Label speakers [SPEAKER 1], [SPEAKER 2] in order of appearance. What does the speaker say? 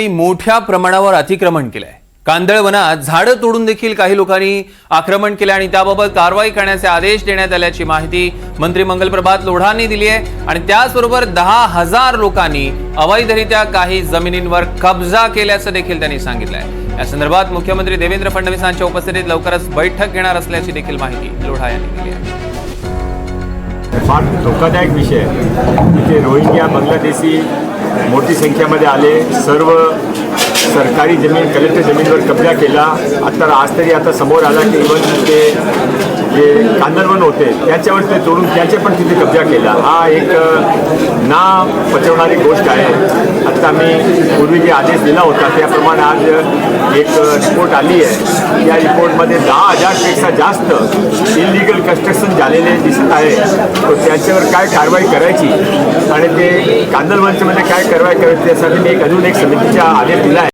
[SPEAKER 1] मोठ्या प्रमाणावर अतिक्रमण केलंय। कांदळ वनात झाडं तोडून देखील काही लोकांनी आक्रमण केले आणि त्याबाबत कारवाई करण्याचे आदेश देण्यात आल्याची माहिती मंत्री मंगल प्रभात लोढांनी दिली आहे। आणि त्याचबरोबर 10,000 लोकांनी अवैधरित्या काही जमिनींवर कब्जा केल्याचं देखील त्यांनी सांगितलंय। या संदर्भात मुख्यमंत्री देवेंद्र फडणवीसांच्या उपस्थितीत लवकरच बैठक घेणार असल्याची देखील माहिती लोढा यांनी दिली आहे।
[SPEAKER 2] फार धोकादायक विषय आहे। इथे रोहिंग्या बांगलादेशी मोठी संख्येमध्ये आले, सर्व सरकारी जमीन कलेक्टर जमीनवर कब्जा केला। आज तरी समोर आला की इव्हन ते जे कांदळवन होते त्याच्यावर ते तोडून त्याचे पण तिथे कब्जा केला। हा एक ना पचवणारी गोष्ट आहे। आता मी पूर्वी जे आदेश दिला होता त्याप्रमाणे आज एक रिपोर्ट आली आहे। या रिपोर्टमध्ये 10,000पेक्षा जास्त इलिगल कन्स्ट्रक्शन झालेले दिसत आहे। तो त्याच्यावर काय कारवाई करायची आणि ते कांदळवनच्यामध्ये काय कारवाई करायची त्यासाठी मी अजून एक समितीचा आदेश दिला आहे।